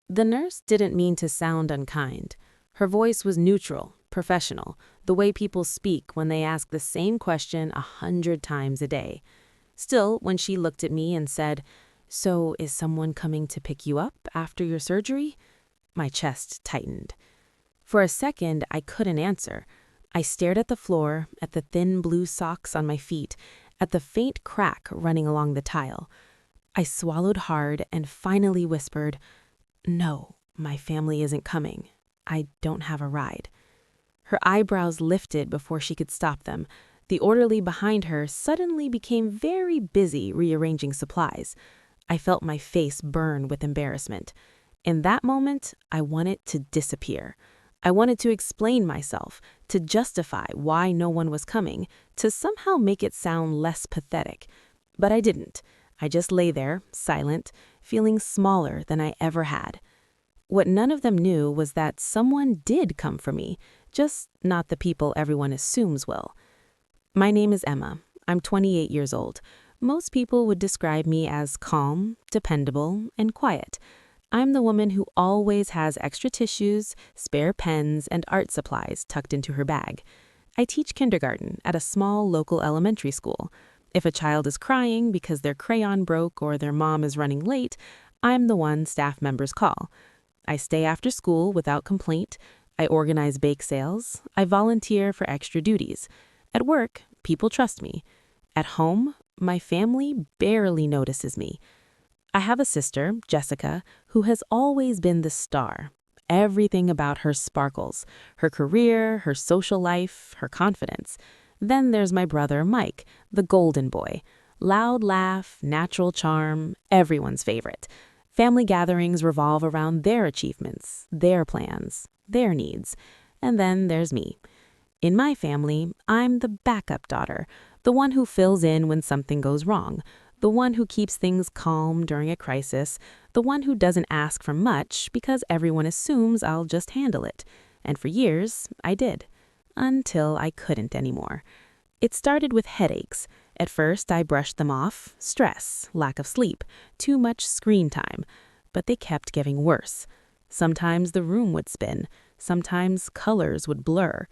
The nurse didn't mean to sound unkind. Her voice was neutral, professional, the way people speak when they ask the same question 100 times a day. Still, when she looked at me and said, "So is someone coming to pick you up after your surgery?" my chest tightened. For a second, I couldn't answer. I stared at the floor, at the thin blue socks on my feet, at the faint crack running along the tile. I swallowed hard and finally whispered, "No, my family isn't coming. I don't have a ride." Her eyebrows lifted before she could stop them. The orderly behind her suddenly became very busy rearranging supplies. I felt my face burn with embarrassment. In that moment, I wanted to disappear. I wanted to explain myself, to justify why no one was coming, to somehow make it sound less pathetic. But I didn't. I just lay there, silent, feeling smaller than I ever had. What none of them knew was that someone did come for me, just not the people everyone assumes will. My name is Emma. I'm 28 years old. Most people would describe me as calm, dependable, and quiet. I'm the woman who always has extra tissues, spare pens, and art supplies tucked into her bag. I teach kindergarten at a small local elementary school. If a child is crying because their crayon broke or their mom is running late, I'm the one staff members call. I stay after school without complaint. I organize bake sales. I volunteer for extra duties. At work, people trust me. At home, my family barely notices me. I have a sister, Jessica, who has always been the star. Everything about her sparkles, her career, her social life, her confidence. Then there's my brother, Mike, the golden boy. Loud laugh, natural charm, everyone's favorite. Family gatherings revolve around their achievements, their plans, their needs. And then there's me. In my family, I'm the backup daughter, the one who fills in when something goes wrong, the one who keeps things calm during a crisis, the one who doesn't ask for much because everyone assumes I'll just handle it. And for years, I did. Until I couldn't anymore. It started with headaches. At first, I brushed them off. Stress, lack of sleep, too much screen time. But they kept getting worse. Sometimes the room would spin. Sometimes colors would blur.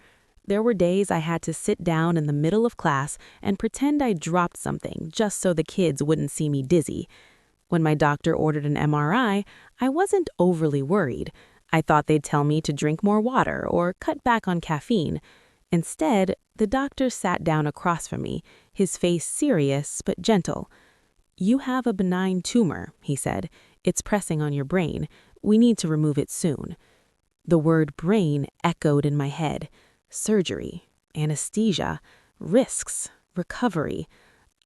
There were days I had to sit down in the middle of class and pretend I dropped something just so the kids wouldn't see me dizzy. When my doctor ordered an MRI, I wasn't overly worried. I thought they'd tell me to drink more water or cut back on caffeine. Instead, the doctor sat down across from me, his face serious but gentle. "You have a benign tumor," he said. "It's pressing on your brain. We need to remove it soon." The word brain echoed in my head. Surgery, anesthesia, risks, recovery.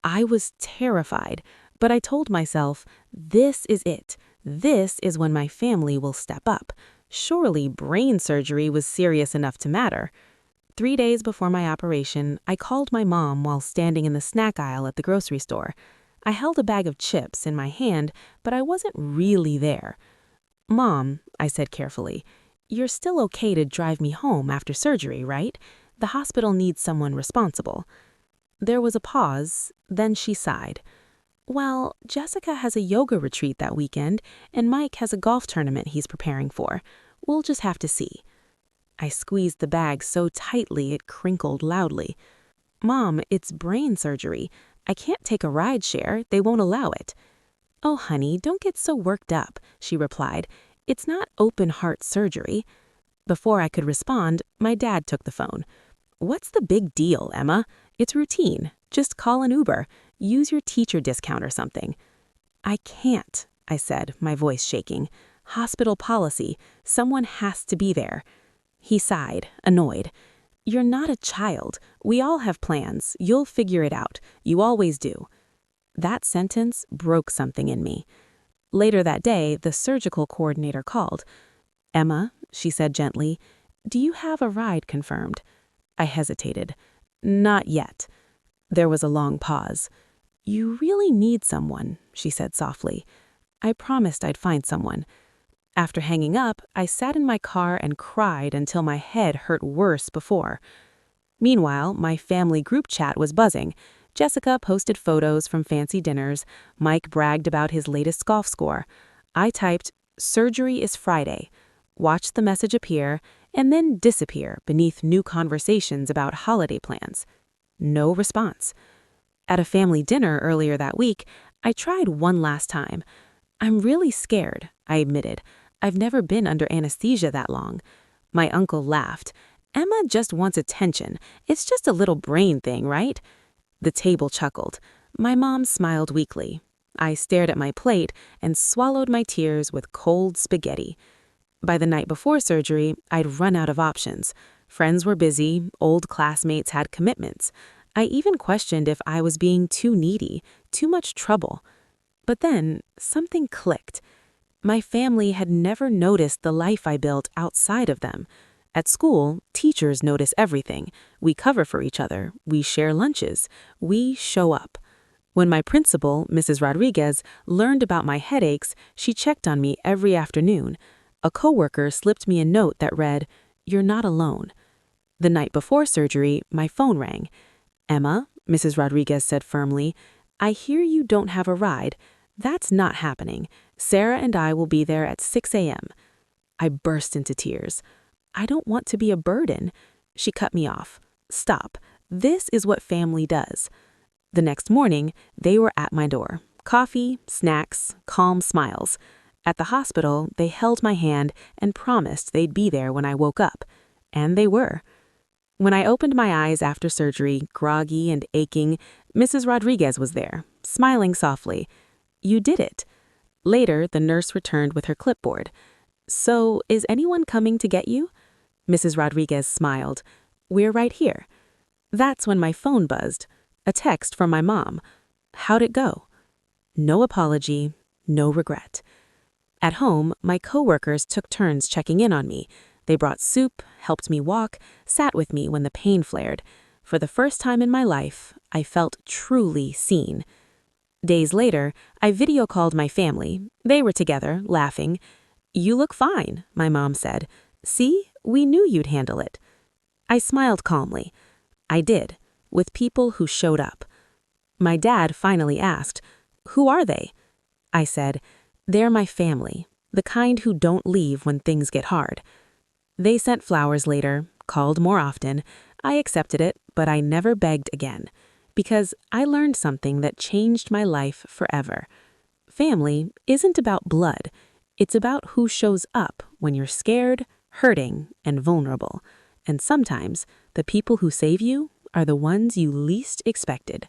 I was terrified, but I told myself, this is it. This is when my family will step up. Surely brain surgery was serious enough to matter. 3 days before my operation, I called my mom while standing in the snack aisle at the grocery store. I held a bag of chips in my hand, but I wasn't really there. "Mom," I said carefully, "you're still okay to drive me home after surgery, right? The hospital needs someone responsible." There was a pause, then she sighed. "Well, Jessica has a yoga retreat that weekend, and Mike has a golf tournament he's preparing for. We'll just have to see." I squeezed the bag so tightly it crinkled loudly. "Mom, it's brain surgery. I can't take a ride share. They won't allow it." "Oh, honey, don't get so worked up," she replied. "It's not open heart surgery." Before I could respond, my dad took the phone. "What's the big deal, Emma? It's routine. Just call an Uber. Use your teacher discount or something." "I can't," I said, my voice shaking. "Hospital policy. Someone has to be there." He sighed, annoyed. "You're not a child. We all have plans. You'll figure it out. You always do." That sentence broke something in me. Later that day, the surgical coordinator called. "Emma," she said gently, "do you have a ride confirmed?" I hesitated. "Not yet." There was a long pause. "You really need someone," she said softly. I promised I'd find someone. After hanging up, I sat in my car and cried until my head hurt worse before. Meanwhile, my family group chat was buzzing. Jessica posted photos from fancy dinners. Mike bragged about his latest golf score. I typed, "Surgery is Friday." Watch the message appear and then disappear beneath new conversations about holiday plans. No response. At a family dinner earlier that week, I tried one last time. "I'm really scared," I admitted. "I've never been under anesthesia that long." My uncle laughed. "Emma just wants attention. It's just a little brain thing, right?" The table chuckled. My mom smiled weakly. I stared at my plate and swallowed my tears with cold spaghetti. By the night before surgery, I'd run out of options. Friends were busy, old classmates had commitments. I even questioned if I was being too needy, too much trouble. But then, something clicked. My family had never noticed the life I built outside of them. At school, teachers notice everything. We cover for each other. We share lunches. We show up. When my principal, Mrs. Rodriguez, learned about my headaches, she checked on me every afternoon. A coworker slipped me a note that read, "You're not alone." The night before surgery, my phone rang. "Emma," Mrs. Rodriguez said firmly, "I hear you don't have a ride. That's not happening. Sarah and I will be there at 6 a.m. I burst into tears. "I don't want to be a burden." She cut me off. "Stop. This is what family does." The next morning, they were at my door. Coffee, snacks, calm smiles. At the hospital, they held my hand and promised they'd be there when I woke up. And they were. When I opened my eyes after surgery, groggy and aching, Mrs. Rodriguez was there, smiling softly. "You did it." Later, the nurse returned with her clipboard. "So, is anyone coming to get you?" Mrs. Rodriguez smiled. "We're right here." That's when my phone buzzed. A text from my mom. How'd it go? No apology, no regret. At home, my coworkers took turns checking in on me. They brought soup, helped me walk, sat with me when the pain flared. For the first time in my life, I felt truly seen. Days later, I video called my family. They were together, laughing. "You look fine," my mom said. "See, we knew you'd handle it." I smiled calmly. I did, with people who showed up. My dad finally asked, "Who are they?" I said, "They're my family, the kind who don't leave when things get hard." They sent flowers later, called more often. I accepted it, but I never begged again, because I learned something that changed my life forever. Family isn't about blood. It's about who shows up when you're scared, hurting, and vulnerable. And sometimes, the people who save you are the ones you least expected.